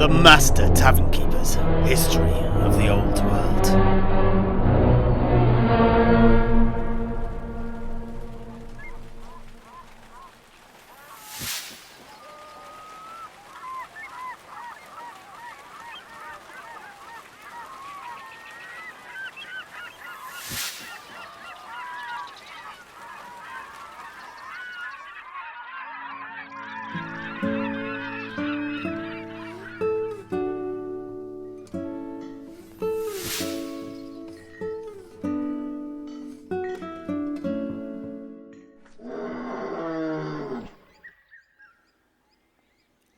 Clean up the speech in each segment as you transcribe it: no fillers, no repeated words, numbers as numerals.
The Master Tavern Keeper's History of the Old World.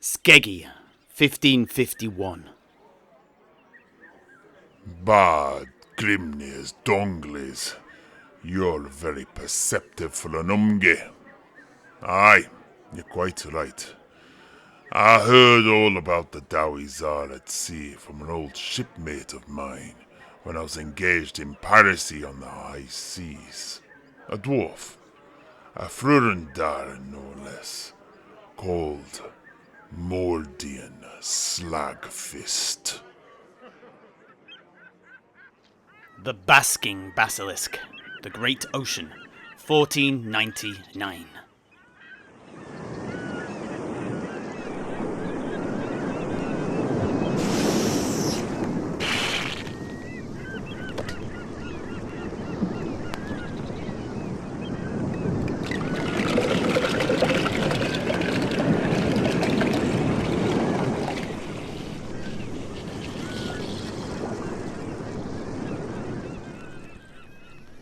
Skeggy, 1551. Bad Grimnir's Dongles, you're very perceptive for an umge. Aye, you're quite right. I heard all about the Dawizar at sea from an old shipmate of mine when I was engaged in piracy on the high seas. A dwarf, a Frurundar no less, called Mordian Slagfist. The Basking Basilisk, the Great Ocean, 1499.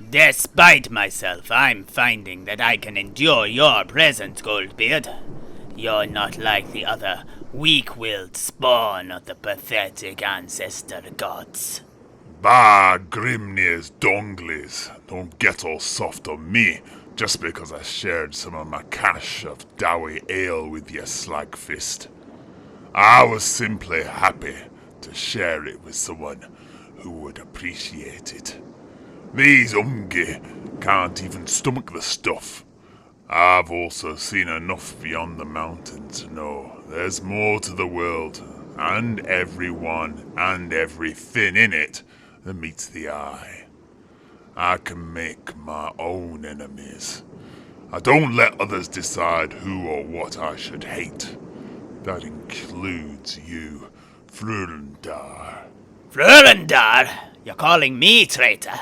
Despite myself, I'm finding that I can endure your presence, Goldbeard. You're not like the other weak-willed spawn of the pathetic ancestor gods. Bah, Grimnir's Dongles, don't get all soft on me just because I shared some of my cache of Dowie ale with your Slagfist. I was simply happy to share it with someone who would appreciate it. These umge can't even stomach the stuff. I've also seen enough beyond the mountain to know there's more to the world, and everyone, and everything in it that meets the eye. I can make my own enemies. I don't let others decide who or what I should hate. That includes you, Frurundar. Frurundar? You're calling me traitor?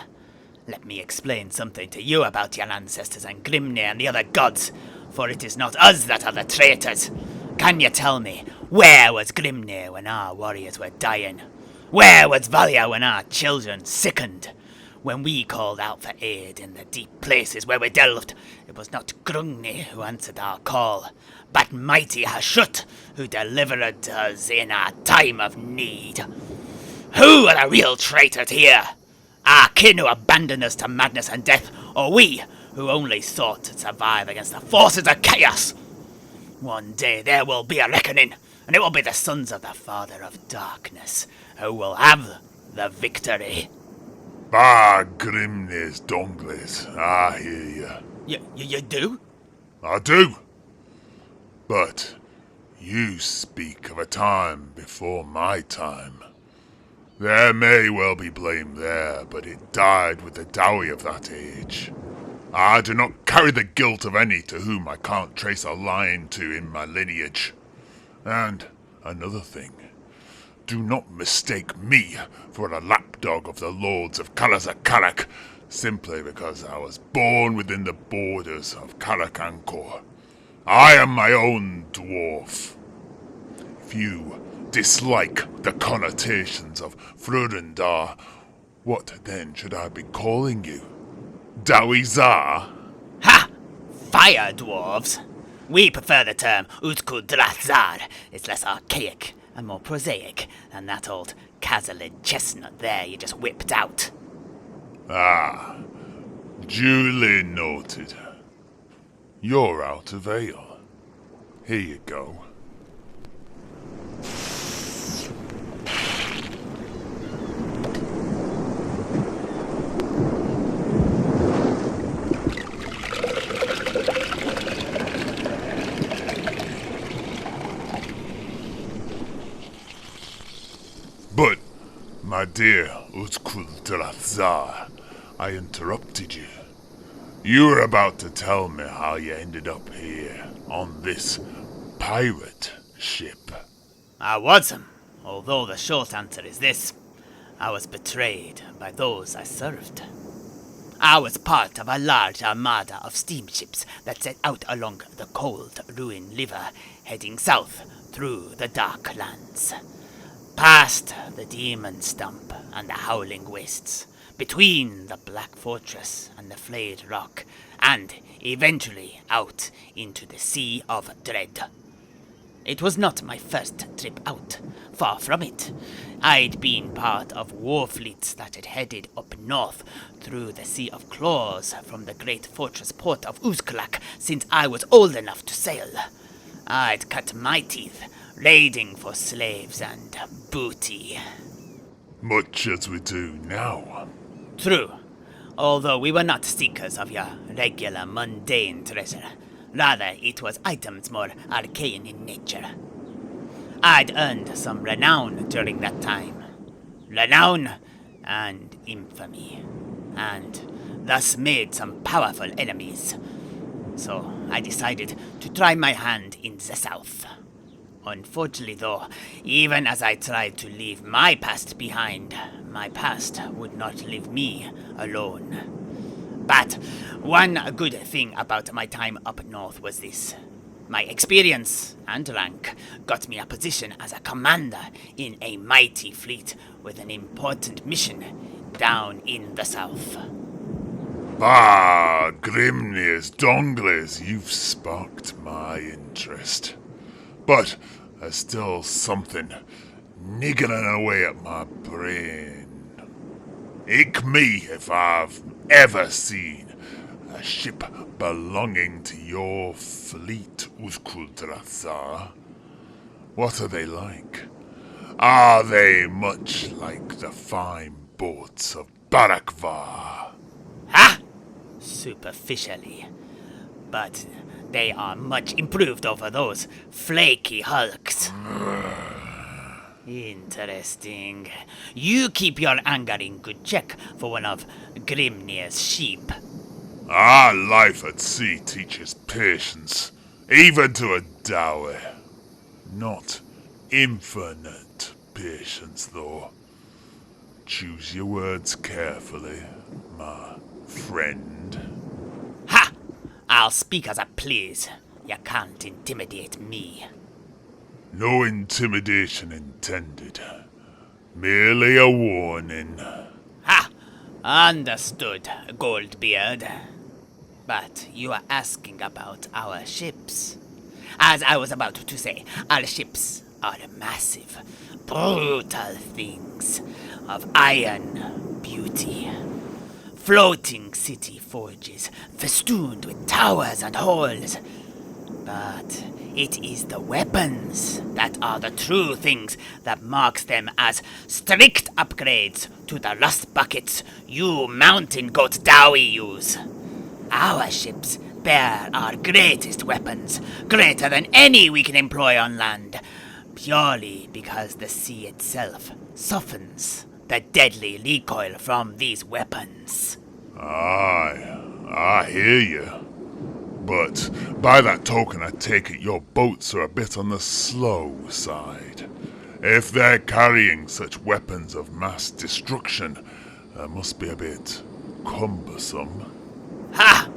Let me explain something to you about your ancestors and Grimnir and the other gods, for it is not us that are the traitors. Can you tell me, where was Grimnir when our warriors were dying? Where was Valia when our children sickened? When we called out for aid in the deep places where we delved, it was not Grungni who answered our call, but mighty Hashut who delivered us in our time of need. Who are the real traitors here? Our kin who abandoned us to madness and death, or we who only sought to survive against the forces of chaos? One day there will be a reckoning, and it will be the sons of the Father of Darkness who will have the victory. Bah, Grimnir's Dongles, I hear you. You do? I do. But you speak of a time before my time. There may well be blame there, but it died with the Dowie of that age. I do not carry the guilt of any to whom I can't trace a line to in my lineage. And another thing, do not mistake me for a lapdog of the lords of Kalazakarak, simply because I was born within the borders of Karakankor. I am my own dwarf. If you dislike the connotations of Frurundar, what then should I be calling you? Dawizar? Ha! Fire dwarves! We prefer the term Utkudrathzar. It's less archaic and more prosaic than that old Kazalid chestnut there you just whipped out. Ah, duly noted. You're out of ale. Here you go. my dear Utkul I interrupted you. You were about to tell me how you ended up here on this pirate ship. I was, although the short answer is this. I was betrayed by those I served. I was part of a large armada of steamships that set out along the cold, ruined river, heading south through the dark lands. Past the demon stump and the howling wastes, between the black fortress and the flayed rock, and eventually out into the Sea of Dread. It was not my first trip out, far from it. I'd been part of war fleets that had headed up north through the Sea of Claws from the great fortress port of Uzklak since I was old enough to sail. I'd cut my teeth raiding for slaves and booty. Much as we do now. True, although we were not seekers of your regular mundane treasure. Rather, it was items more arcane in nature. I'd earned some renown during that time. Renown and infamy. And thus made some powerful enemies. So I decided to try my hand in the south. Unfortunately though, even as I tried to leave my past behind, my past would not leave me alone. But one good thing about my time up north was this. My experience and rank got me a position as a commander in a mighty fleet with an important mission down in the south. Ah, Grimnir's Dongles, you've sparked my interest. But there's still something niggling away at my brain. Ick me if I've ever seen a ship belonging to your fleet, Utkul. What are they like? Are they much like the fine boats of Barakvar? Ha! Superficially. But they are much improved over those flaky hulks. Interesting. You keep your anger in good check for one of Grimnir's sheep. Life at sea teaches patience, even to a dowie. Not infinite patience, though. Choose your words carefully, my friend. Ha! I'll speak as I please. You can't intimidate me. No intimidation intended. Merely a warning. Ha! Understood, Goldbeard. But you are asking about our ships. As I was about to say, our ships are massive, brutal things of iron beauty. Floating city forges, festooned with towers and halls. But it is the weapons that are the true things that marks them as strict upgrades to the rust buckets you mountain goat dowie use. Our ships bear our greatest weapons, greater than any we can employ on land, purely because the sea itself softens the deadly recoil from these weapons. Aye, I hear you. But by that token, I take it your boats are a bit on the slow side. If they're carrying such weapons of mass destruction, they must be a bit cumbersome. Ha!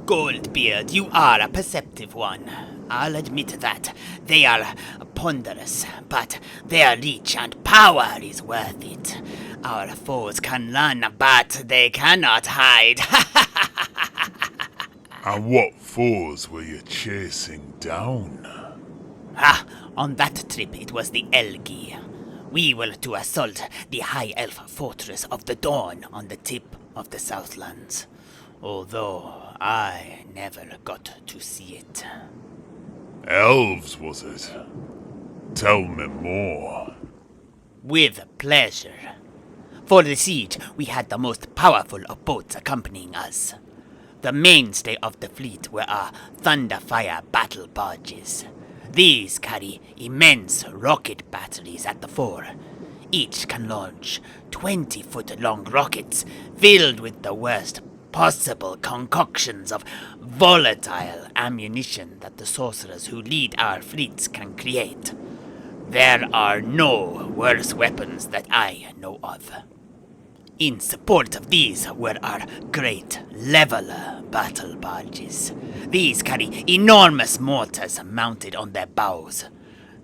Goldbeard, you are a perceptive one. I'll admit that. They are ponderous, but their reach and power is worth it. Our foes can run, but they cannot hide. And what foes were you chasing down? On that trip it was the Elgi. We were to assault the High Elf Fortress of the Dawn on the tip of the Southlands. Although I never got to see it. Elves, was it? Tell me more. With pleasure. For the siege, we had the most powerful of boats accompanying us. The mainstay of the fleet were our Thunderfire battle barges. These carry immense rocket batteries at the fore. Each can launch 20-foot-long rockets filled with the worst possible concoctions of volatile ammunition that the sorcerers who lead our fleets can create. There are no worse weapons that I know of. In support of these were our great leveler battle barges. These carry enormous mortars mounted on their bows.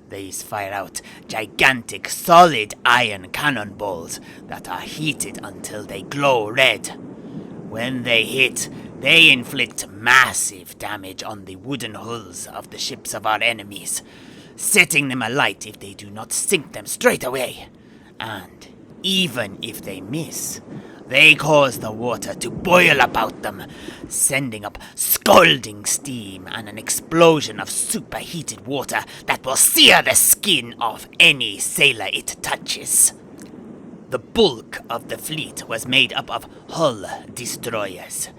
These fire out gigantic solid iron cannonballs that are heated until they glow red. When they hit, they inflict massive damage on the wooden hulls of the ships of our enemies, setting them alight if they do not sink them straight away. And even if they miss, they cause the water to boil about them, sending up scalding steam and an explosion of superheated water that will sear the skin off any sailor it touches. The bulk of the fleet was made up of hull destroyers.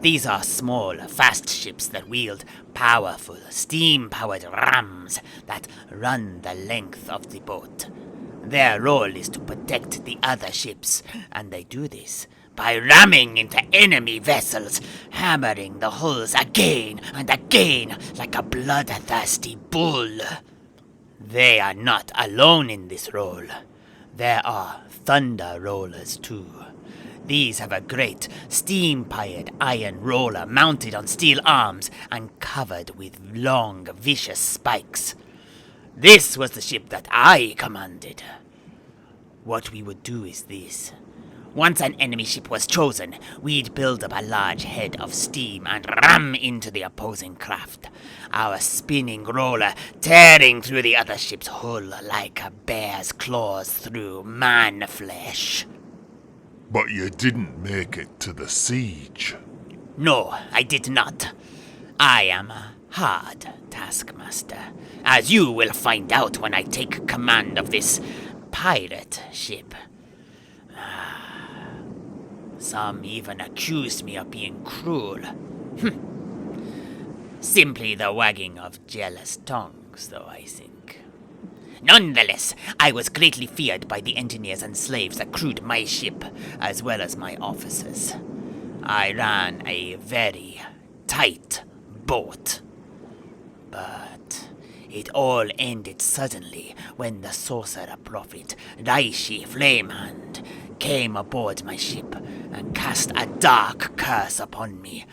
These are small, fast ships that wield powerful, steam-powered rams that run the length of the boat. Their role is to protect the other ships, and they do this by ramming into enemy vessels, hammering the hulls again and again like a bloodthirsty bull. They are not alone in this role. There are thunder rollers too. These have a great steam-powered iron roller mounted on steel arms and covered with long, vicious spikes. This was the ship that I commanded. What we would do is this. Once an enemy ship was chosen, we'd build up a large head of steam and ram into the opposing craft, our spinning roller tearing through the other ship's hull like a bear's claws through man flesh. But you didn't make it to the siege. No, I did not. I am a hard taskmaster, as you will find out when I take command of this pirate ship. Some even accused me of being cruel. Simply the wagging of jealous tongues, though, I think. Nonetheless, I was greatly feared by the engineers and slaves that crewed my ship, as well as my officers. I ran a very tight boat. But it all ended suddenly when the sorcerer prophet Daishi Flamehand came aboard my ship and cast a dark curse upon me,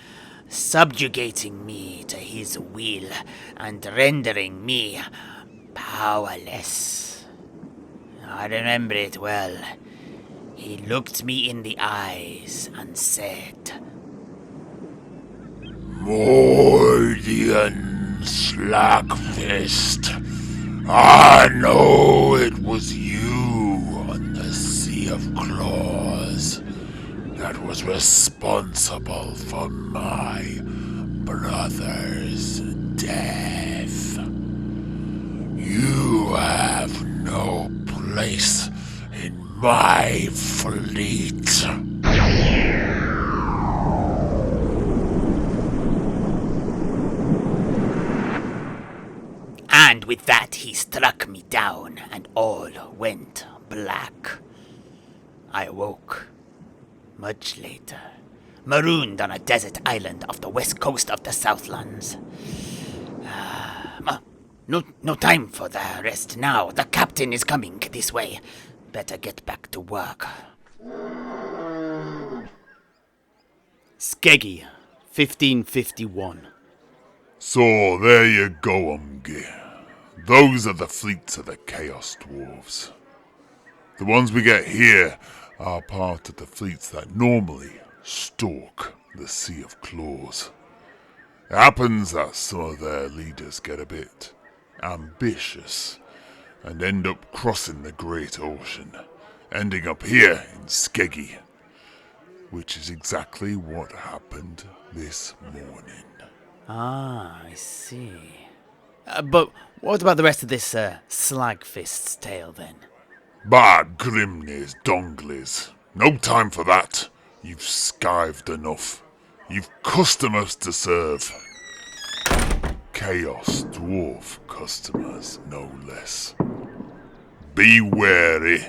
subjugating me to his will and rendering me powerless. I remember it well. He looked me in the eyes and said, Mordian Slackfist, I know it was you on the Sea of Claws that was responsible for my brother's death. You have no place in my fleet. And with that he struck me down, and all went black. I awoke much later, marooned on a desert island off the west coast of the Southlands. No time for the rest now. The captain is coming this way. Better get back to work. Skeggy, 1551. So there you go, Umgi. Those are the fleets of the Chaos Dwarfs. The ones we get here are part of the fleets that normally stalk the Sea of Claws. It happens that some of their leaders get a bit ambitious and end up crossing the Great Ocean, ending up here in Skeggy, which is exactly what happened this morning. Ah, I see. But what about the rest of this Slagfist's tale, then? Bah, Grimney's donglies. No time for that. You've skived enough. You've customers to serve. Chaos Dwarf customers, no less. Be wary.